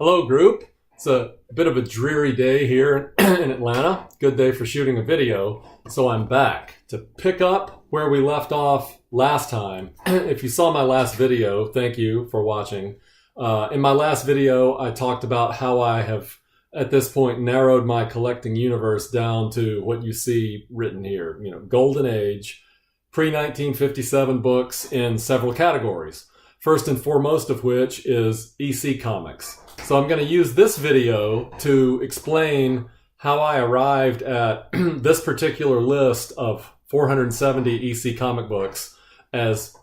Hello, group. It's a bit of a dreary day here in Atlanta. Good day for shooting a video. So I'm back to pick up where we left off last time. If you saw my last video, thank you for watching. In my last video, I talked about how I have, at this point, narrowed my collecting universe down to what you see written here. You know, Golden Age, pre-1957 books in several categories. First and foremost of which is EC Comics. So I'm going to use this video to explain how I arrived at this particular list of 470 EC comic books as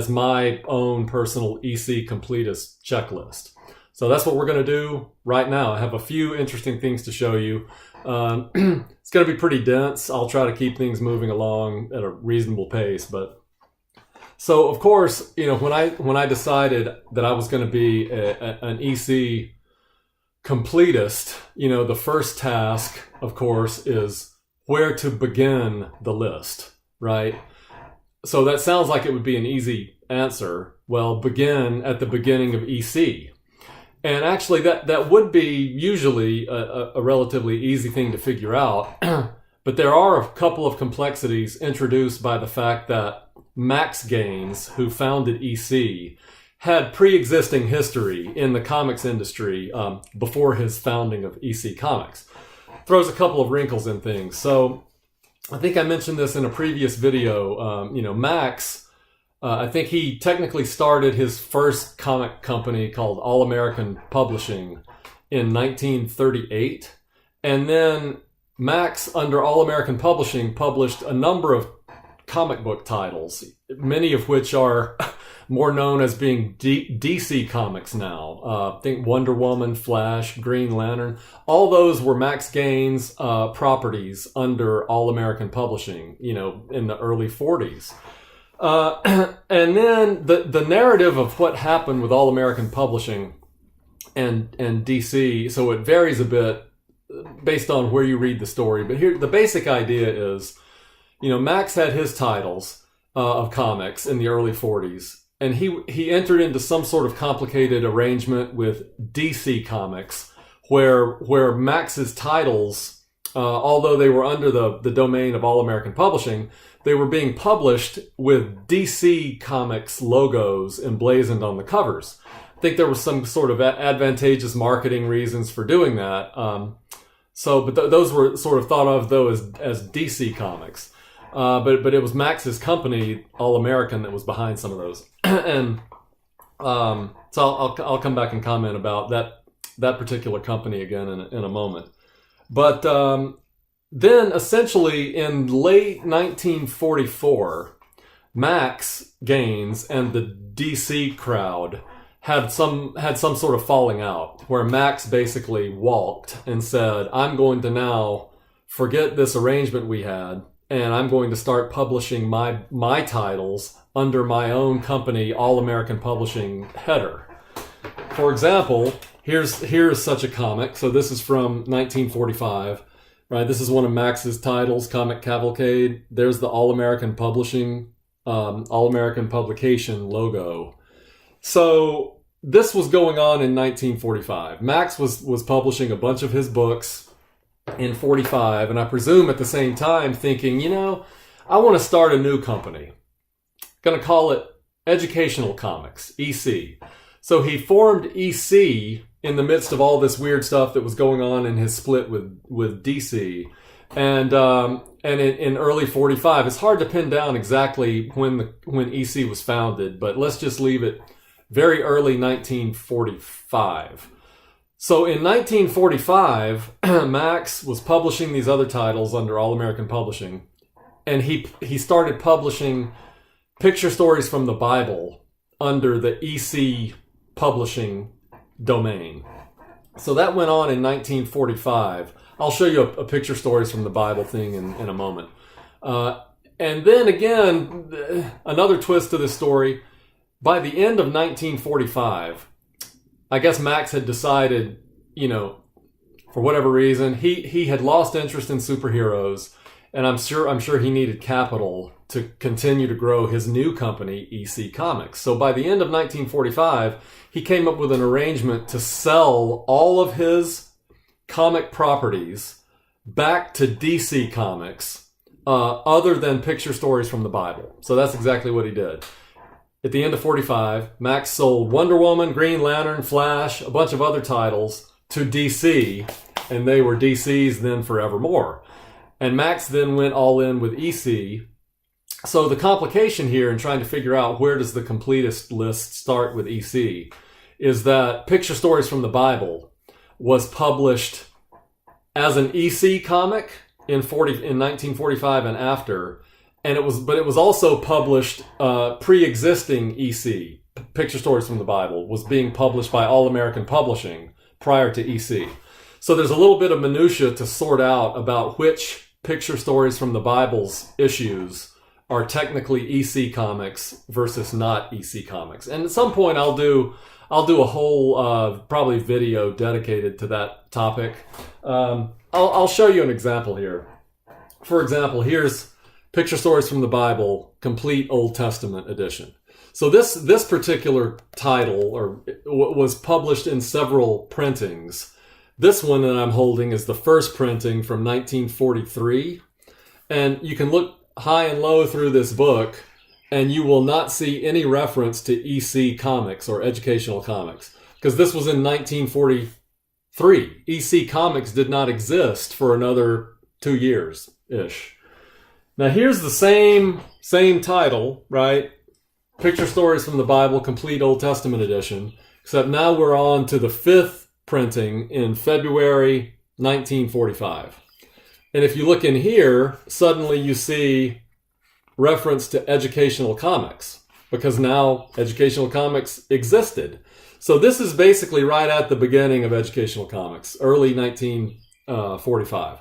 my own personal EC Completist checklist. So that's what we're going to do right now. I have a few interesting things to show you. It's going to be pretty dense. I'll try to keep things moving along at a reasonable pace, but so of course, you know, when I decided that I was going to be an EC completist, you know, the first task, of course, is where to begin the list, right? So that sounds like it would be an easy answer. Well, begin at the beginning of EC. And actually that would be usually a relatively easy thing to figure out. But there are a couple of complexities introduced by the fact that Max Gaines, who founded EC, had pre-existing history in the comics industry before his founding of EC Comics. Throws a couple of wrinkles in things. So I think I mentioned this in a previous video. You know, Max, I think he technically started his first comic company called All American Publishing in 1938. And then Max, under All American Publishing, published a number of comic book titles, many of which are more known as being DC comics now. Think Wonder Woman, Flash, Green Lantern. All those were Max Gaines properties under All American Publishing, you know, in the early 40s. And then the narrative of what happened with All American Publishing and DC, so it varies a bit based on where you read the story. But here, the basic idea is, you know, Max had his titles of comics in the early 40s, and he entered into some sort of complicated arrangement with DC Comics, where Max's titles, although they were under the domain of All American Publishing, they were being published with DC Comics logos emblazoned on the covers. I think there was some sort of advantageous marketing reasons for doing that. But those were sort of thought of, though, as DC Comics. But it was Max's company, All American, that was behind some of those. And so I'll come back and comment about that particular company again in a moment. But then essentially in late 1944, Max Gaines and the DC crowd had some sort of falling out where Max basically walked and said, "I'm going to now forget this arrangement we had, and I'm going to start publishing my titles under my own company, All American Publishing header." For example, here's such a comic. So this is from 1945, right? This is one of Max's titles, Comic Cavalcade. There's the All American Publishing, All American Publication logo. So this was going on in 1945. Max was publishing a bunch of his books in 45, and I presume at the same time thinking, you know, I want to start a new company. Going to call it Educational Comics, EC. So he formed EC in the midst of all this weird stuff that was going on in his split with DC. And in early 45, it's hard to pin down exactly when EC was founded, but let's just leave it very early 1945. So in 1945, Max was publishing these other titles under All American Publishing, and he started publishing picture stories from the Bible under the EC Publishing domain. So that went on in 1945. I'll show you a picture stories from the Bible thing in a moment. And then again, another twist to this story. By the end of 1945, I guess Max had decided, you know, for whatever reason, he had lost interest in superheroes, and I'm sure he needed capital to continue to grow his new company, EC Comics. So by the end of 1945, he came up with an arrangement to sell all of his comic properties back to DC Comics, other than picture stories from the Bible. So that's exactly what he did. At the end of 45, Max sold Wonder Woman, Green Lantern, Flash, a bunch of other titles to DC, and they were DC's then forevermore. And Max then went all in with EC. So the complication here in trying to figure out where does the completist list start with EC is that Picture Stories from the Bible was published as an EC comic in 1945 and after, and it was also published pre-existing EC. Picture Stories from the Bible was being published by All American Publishing prior to EC. So there's a little bit of minutia to sort out about which Picture Stories from the Bible's issues are technically EC comics versus not EC comics. And at some point I'll do a whole probably video dedicated to that topic. I'll show you an example here. For example, here's Picture Stories from the Bible, Complete Old Testament Edition. So this particular title was published in several printings. This one that I'm holding is the first printing from 1943. And you can look high and low through this book, and you will not see any reference to EC Comics or Educational Comics, because this was in 1943. EC Comics did not exist for another 2 years-ish. Now here's the same title, right? Picture Stories from the Bible, Complete Old Testament Edition, except now we're on to the fifth printing in February 1945. And if you look in here, suddenly you see reference to Educational Comics, because now Educational Comics existed. So this is basically right at the beginning of Educational Comics, early 1945.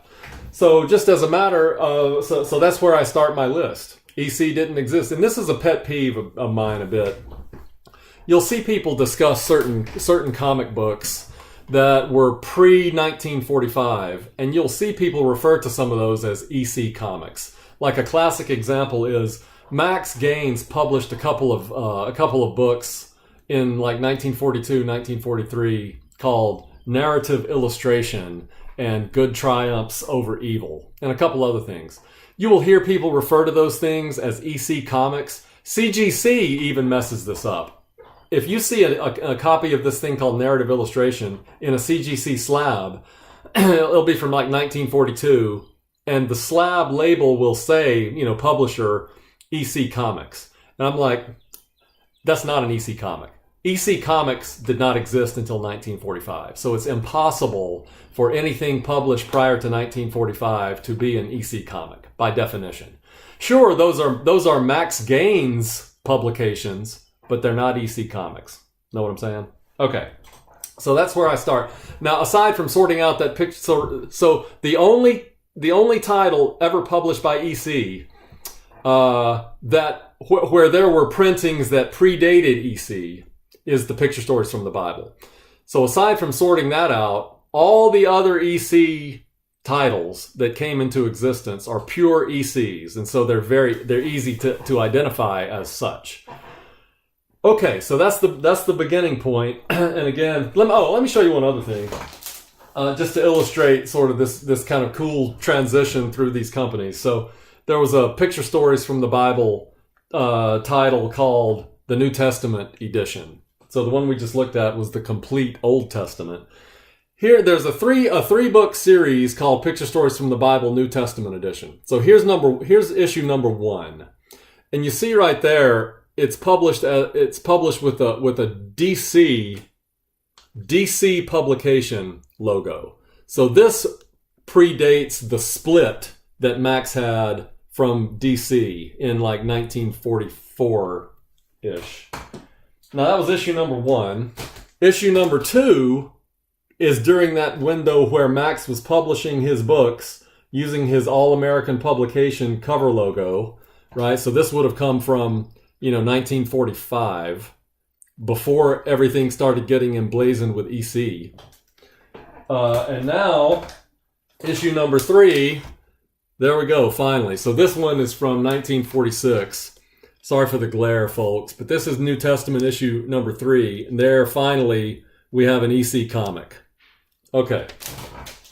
So just as a matter of, so that's where I start my list. EC didn't exist. And this is a pet peeve of mine a bit. You'll see people discuss certain comic books that were pre-1945, and you'll see people refer to some of those as EC comics. Like a classic example is Max Gaines published a couple of books in like 1942, 1943 called Narrative Illustration and Good Triumphs Over Evil, and a couple other things. You will hear people refer to those things as EC comics. CGC even messes this up. If you see a copy of this thing called Narrative Illustration in a CGC slab, it'll be from like 1942, and the slab label will say, publisher, EC Comics. And I'm like, that's not an EC comic. EC Comics did not exist until 1945, so it's impossible for anything published prior to 1945 to be an EC comic, by definition. Sure, those are Max Gaines publications, but they're not EC Comics. Know what I'm saying? Okay. So that's where I start. Now, aside from sorting out that picture, so the only title ever published by EC where there were printings that predated EC is the Picture Stories from the Bible. So aside from sorting that out, all the other EC titles that came into existence are pure ECs, and so they're easy to identify as such. Okay, so that's the beginning point. And again, let me show you one other thing, just to illustrate sort of this kind of cool transition through these companies. So there was a Picture Stories from the Bible title called the New Testament Edition. So the one we just looked at was the Complete Old Testament. Here, there's a three book series called Picture Stories from the Bible New Testament Edition. So here's issue number 1, and you see right there. It's published with a DC publication logo. So this predates the split that Max had from DC in like 1944-ish. Now that was issue number 1. Issue number 2 is during that window where Max was publishing his books using his All-American Publication cover logo, right? So this would have come from 1945, before everything started getting emblazoned with EC. And now, issue number 3 There we go, finally. So this one is from 1946. Sorry for the glare, folks, but this is New Testament issue number 3. And there, finally, we have an EC comic. Okay.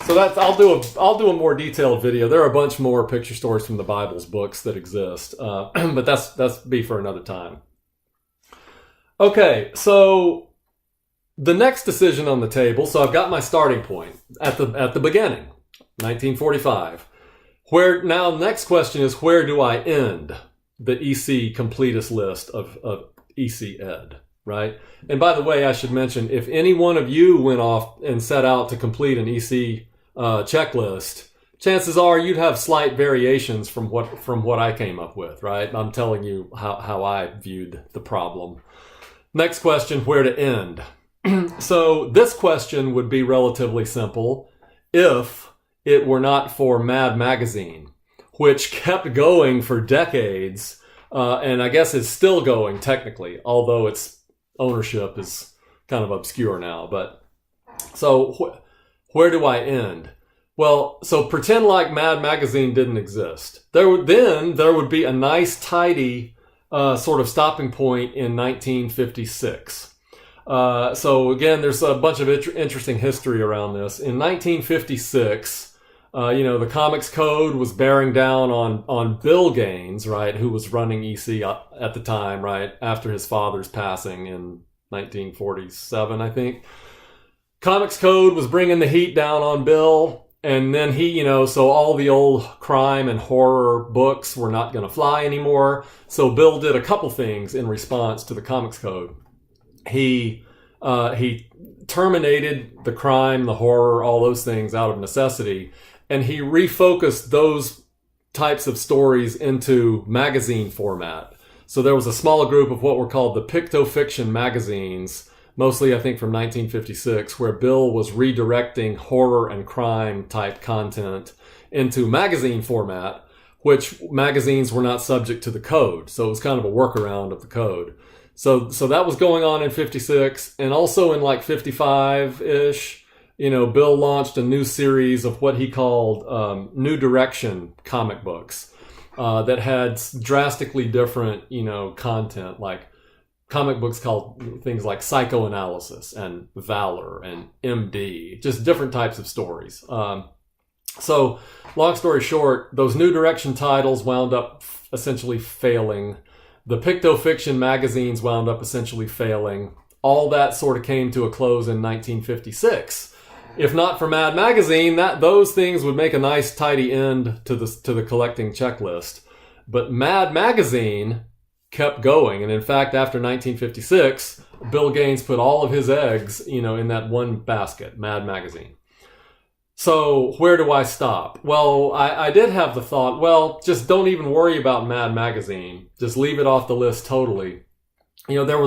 So that's I'll do a more detailed video. There are a bunch more picture stories from the Bible's books that exist, but that's be for another time. Okay, so the next decision on the table. So I've got my starting point at the beginning, 1945. Where now? Next question is, where do I end the EC Completist List of EC Ed? Right. And by the way, I should mention, if any one of you went off and set out to complete an EC checklist, chances are you'd have slight variations from what I came up with, right? I'm telling you how I viewed the problem. Next question, where to end? So this question would be relatively simple if it were not for Mad Magazine, which kept going for decades, and I guess is still going technically, although its ownership is kind of obscure now. But so where do I end? Well, so pretend like Mad Magazine didn't exist. There would be a nice, tidy sort of stopping point in 1956. So again, there's a bunch of interesting history around this. In 1956, the Comics Code was bearing down on Bill Gaines, right, who was running EC at the time, right, after his father's passing in 1947, I think. Comics Code was bringing the heat down on Bill, and then so all the old crime and horror books were not going to fly anymore. So Bill did a couple things in response to the Comics Code. He terminated the crime, the horror, all those things out of necessity, and he refocused those types of stories into magazine format. So there was a small group of what were called the picto-fiction magazines, mostly I think from 1956, where Bill was redirecting horror and crime type content into magazine format, which magazines were not subject to the code. So it was kind of a workaround of the code. So that was going on in 56, and also in like 55-ish, Bill launched a new series of what he called New Direction comic books that had drastically different, content, like comic books called things like Psychoanalysis and Valor and MD, just different types of stories. So long story short, those New Direction titles wound up essentially failing. The picto-fiction magazines wound up essentially failing. All that sort of came to a close in 1956. If not for Mad Magazine, those things would make a nice tidy end to the collecting checklist. But Mad Magazine kept going, and in fact, after 1956, Bill Gaines put all of his eggs, in that one basket, Mad Magazine. So where do I stop? Well, I did have the thought, well, just don't even worry about Mad Magazine. Just leave it off the list totally. There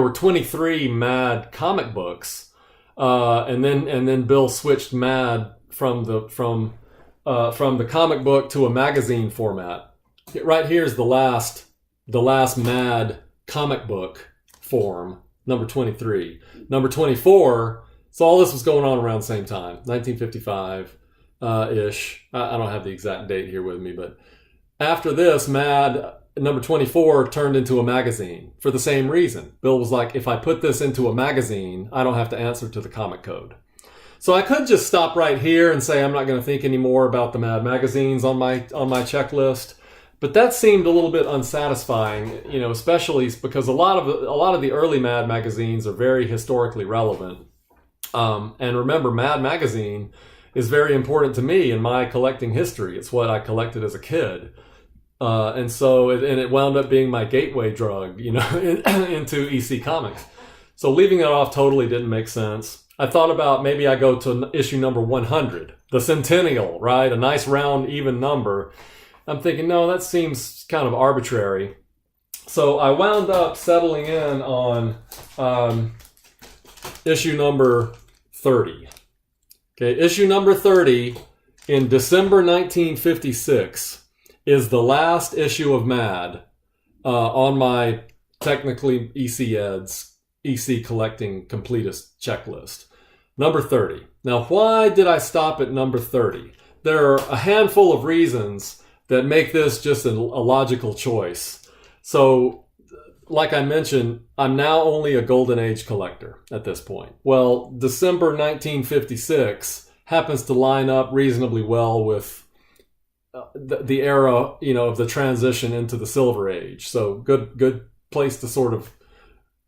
were 23 Mad comic books. And then Bill switched Mad from the comic book to a magazine format. Right here's the last Mad comic book form, number 23. Number 24. So all this was going on around the same time, 1955 ish. I don't have the exact date here with me, but after this, Mad number 24 turned into a magazine for the same reason. Bill was like, if I put this into a magazine, I don't have to answer to the comic code. So I could just stop right here and say I'm not going to think anymore about the Mad magazines on my checklist. But that seemed a little bit unsatisfying, especially because a lot of the early Mad magazines are very historically relevant. And remember, Mad magazine is very important to me in my collecting history. It's what I collected as a kid. And it wound up being my gateway drug, into EC Comics. So leaving it off totally didn't make sense. I thought about maybe I go to issue number 100, the centennial, right? A nice round, even number. I'm thinking, no, that seems kind of arbitrary. So I wound up settling in on issue number 30. Okay, issue number 30 in December 1956 is the last issue of Mad on my technically EC Collecting Completist checklist. Number 30. Now, why did I stop at number 30? there are a handful of reasons that make this just a logical choice. So, like I mentioned, I'm now only a Golden Age collector at this point. Well, December 1956 happens to line up reasonably well with the era, you know, of the transition into the Silver Age. So good place to sort of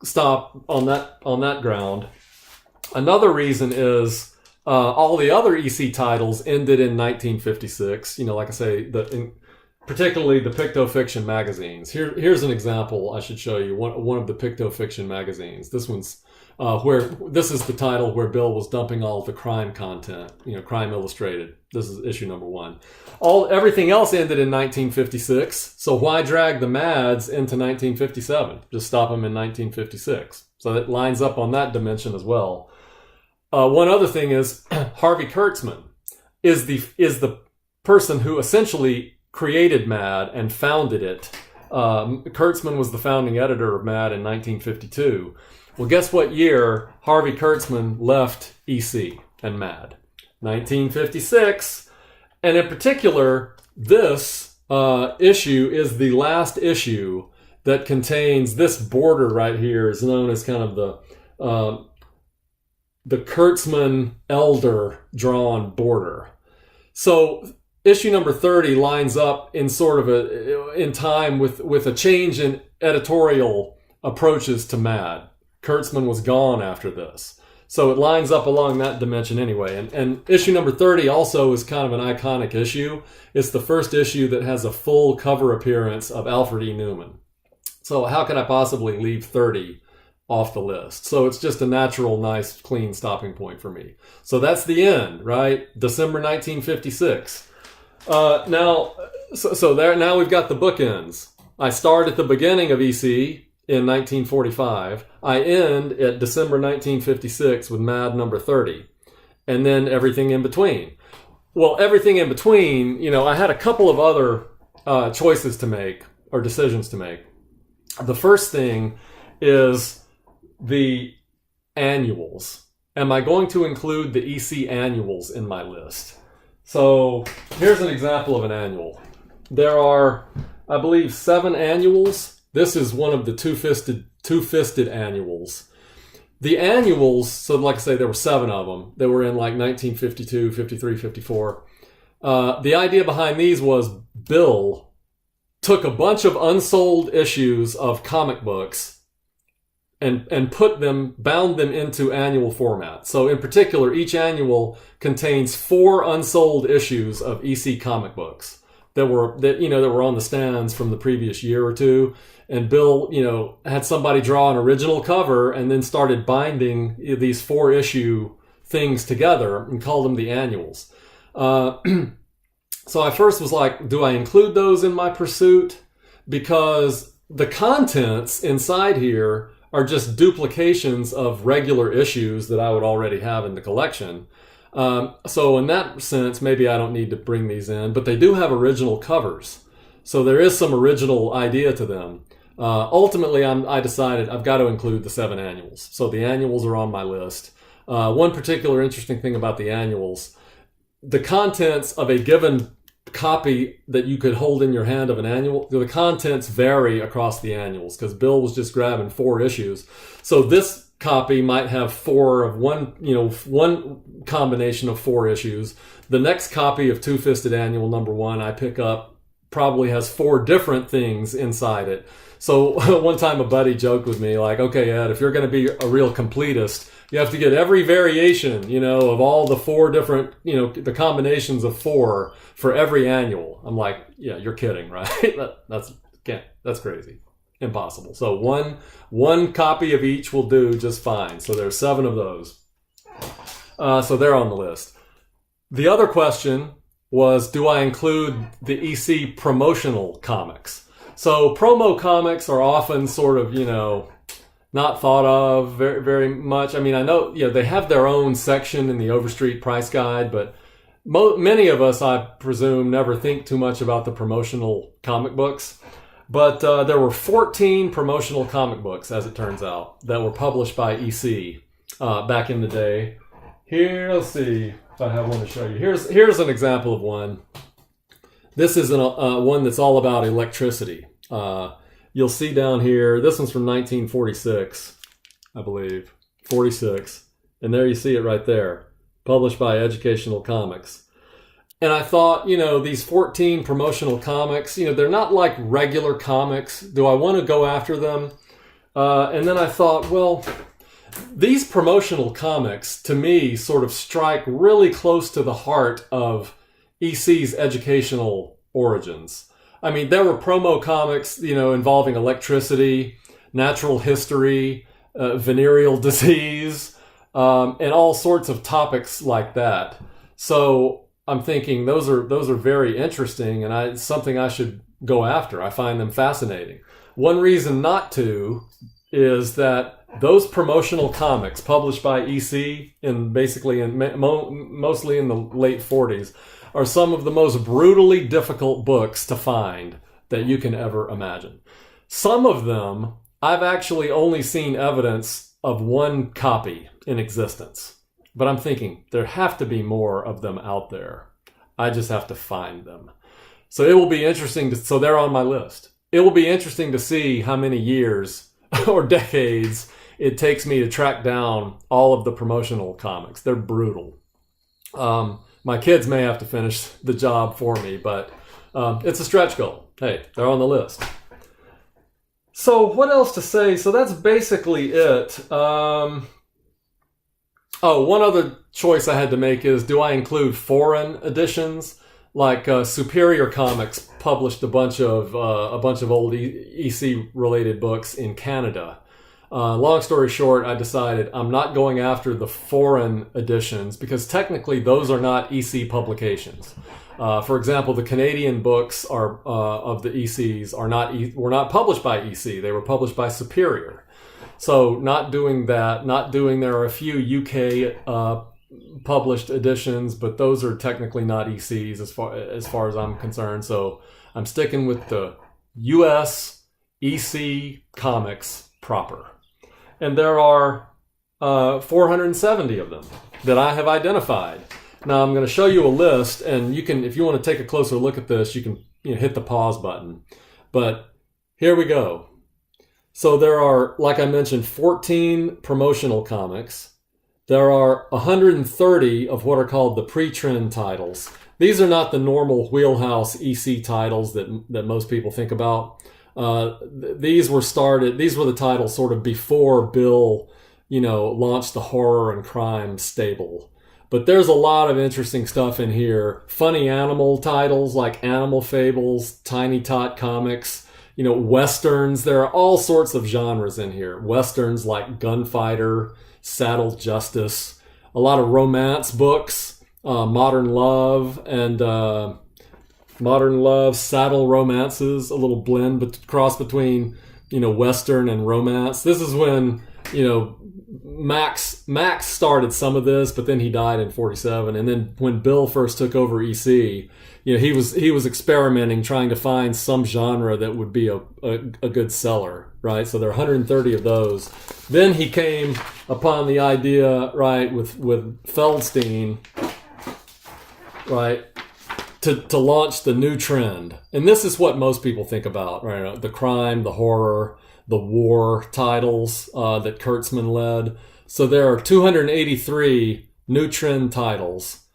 stop on that ground. Another reason is all the other EC titles ended in 1956. You know, like I say, particularly the Picto-Fiction magazines. Here's an example I should show you. One of the Picto-Fiction magazines. This one's this is the title where Bill was dumping all the crime content. You know, Crime Illustrated. This is issue number 1. Everything else ended in 1956. So why drag the Mads into 1957? Just stop them in 1956. So that lines up on that dimension as well. One other thing is Harvey Kurtzman is the person who essentially created Mad and founded it. Kurtzman was the founding editor of Mad in 1952. Well, guess what year Harvey Kurtzman left EC and Mad? 1956. And in particular, this issue is the last issue that contains this border right here is known as kind of the Kurtzman elder drawn border. So issue number 30 lines up in sort of in time with a change in editorial approaches to Mad. Kurtzman was gone after this. So it lines up along that dimension anyway. And issue number 30 also is kind of an iconic issue. It's the first issue that has a full cover appearance of Alfred E. Neuman. So how could I possibly leave 30 off the list? So it's just a natural, nice, clean stopping point for me. So that's the end, right? December 1956. Now we've got the bookends. I start at the beginning of EC in 1945. I end at December 1956 with Mad number 30. And then everything in between. Well, everything in between, you know, I had a couple of other choices to make, or decisions to make. The first thing is the annuals. Am I going to include the EC annuals in my list? So here's an example of an annual. There are, I believe, 7 annuals. This is one of the two-fisted annuals. The annuals, so like I say, there were 7 of them. They were in like 1952, 53, 54. The idea behind these was Bill took a bunch of unsold issues of comic books and bound them into annual format. So in particular, each annual contains 4 unsold issues of EC comic books that were on the stands from the previous year or two. And Bill, you know, had somebody draw an original cover and then started binding these 4 issue things together and called them the annuals. So I first was like, do I include those in my pursuit? Because the contents inside here are just duplications of regular issues that I would already have in the collection. So in that sense, maybe I don't need to bring these in, but they do have original covers. So there is some original idea to them. Ultimately, I decided I've got to include the 7 annuals. So the annuals are on my list. One particular interesting thing about the annuals, the contents of a given copy that you could hold in your hand of an annual, the contents vary across the annuals because Bill was just grabbing 4 issues. So this copy might have 4 of one combination of 4 issues. The next copy of Two-Fisted Annual number 1 I pick up probably has 4 different things inside it. So one time a buddy joked with me like, okay, Ed, if you're going to be a real completist, you have to get every variation, you know, of all the 4 different, you know, the combinations of 4 for every annual. I'm like, yeah, you're kidding, right? That's crazy. Impossible. So one copy of each will do just fine. So there's 7 of those. So they're on the list. The other question was, do I include the EC promotional comics? So promo comics are often sort of, you know, not thought of very, very much. I mean, I know, you know, they have their own section in the Overstreet price guide, but many of us, I presume, never think too much about the promotional comic books. But there were 14 promotional comic books, as it turns out, that were published by EC back in the day. Here, let's see. if I have one to show you. Here's an example of one. This is one that's all about electricity. You'll see down here, this one's from 1946, I believe, 46. And there you see it right there, published by Educational Comics. And I thought, these 14 promotional comics, they're not like regular comics. Do I want to go after them? And then I thought, well, these promotional comics, to me, sort of strike really close to the heart of EC's educational origins. I mean, there were promo comics, involving electricity, natural history, venereal disease, and all sorts of topics like that. So I'm thinking those are very interesting, and it's something I should go after. I find them fascinating. One reason not to is that those promotional comics published by EC mostly in the late 40s are some of the most brutally difficult books to find that you can ever imagine. Some of them I've actually only seen evidence of one copy in existence. But I'm thinking there have to be more of them out there. I just have to find them. So it will be interesting so they're on my list. It will be interesting to see how many years or decades it takes me to track down all of the promotional comics. They're brutal. My kids may have to finish the job for me, but it's a stretch goal. Hey, they're on the list. So what else to say? So that's basically it. One other choice I had to make is, do I include foreign editions? Like Superior Comics published a bunch of old EC related books in Canada. Long story short, I decided I'm not going after the foreign editions because technically those are not EC publications. For example, the Canadian books of the ECs were not published by EC. They were published by Superior. So not doing that. There are a few UK published editions, but those are technically not ECs as far as I'm concerned. So I'm sticking with the US EC comics proper. And there are 470 of them that I have identified. Now I'm going to show you a list, and you can, if you want to take a closer look at this, you can hit the pause button. But here we go. So there are, like I mentioned, 14 promotional comics. There are 130 of what are called the pre-trend titles. These are not the normal wheelhouse EC titles that most people think about. These were the titles sort of before Bill, launched the horror and crime stable. But there's a lot of interesting stuff in here. Funny animal titles like Animal Fables, Tiny Tot Comics, Westerns. There are all sorts of genres in here. Westerns like Gunfighter, Saddle Justice, a lot of romance books, Modern Love, saddle romances, a little blend, cross between, Western and romance. This is when, Max started some of this, but then he died in 47. And then when Bill first took over EC, he was experimenting, trying to find some genre that would be a good seller, right? So there are 130 of those. Then he came upon the idea, right, with Feldstein, right, to launch the new trend. And this is what most people think about, right? The crime, the horror, the war titles that Kurtzman led. So there are 283 new trend titles.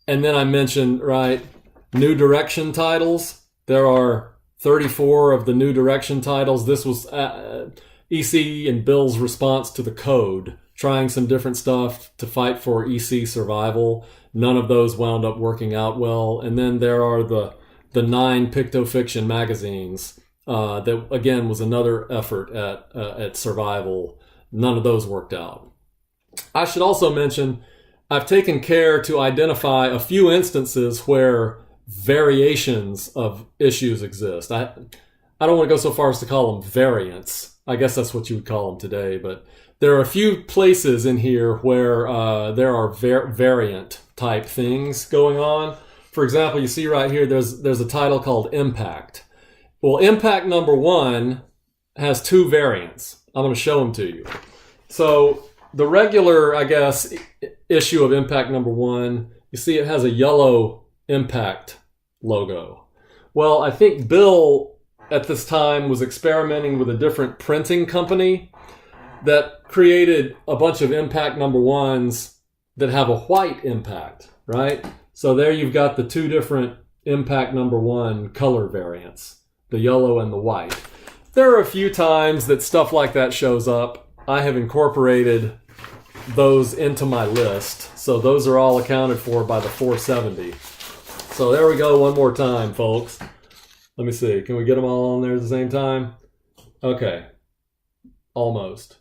And then I mentioned, right, new direction titles. There are 34 of the new direction titles. This was EC and Bill's response to the Code, trying some different stuff to fight for EC survival. None of those wound up working out well. And then there are the 9 Pictofiction magazines. That again was another effort at survival. None of those worked out. I should also mention I've taken care to identify a few instances where variations of issues exist. I don't want to go so far as to call them variants. I guess that's what you would call them today. But there are a few places in here where there are variant type things going on. For example, you see right here there's a title called Impact. Well, Impact number 1 has 2 variants. I'm going to show them to you. So the regular, I guess, issue of Impact number 1, you see it has a yellow Impact logo. Well, I think Bill at this time was experimenting with a different printing company that created a bunch of Impact number 1s that have a white impact, right? So there you've got the 2 different Impact number 1 color variants, the yellow and the white. There are a few times that stuff like that shows up. I have incorporated those into my list. So those are all accounted for by the 470. So there we go one more time, folks. Let me see. Can we get them all on there at the same time? Okay. Almost.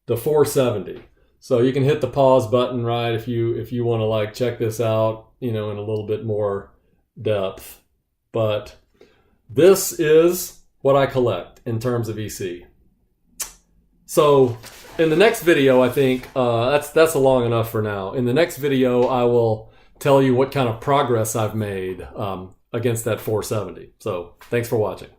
The 470. So you can hit the pause button, right, if you want to like check this out, in a little bit more depth. But this is what I collect in terms of EC. So in the next video, I think that's long enough for now. In the next video, I will tell you what kind of progress I've made against that 470. So thanks for watching.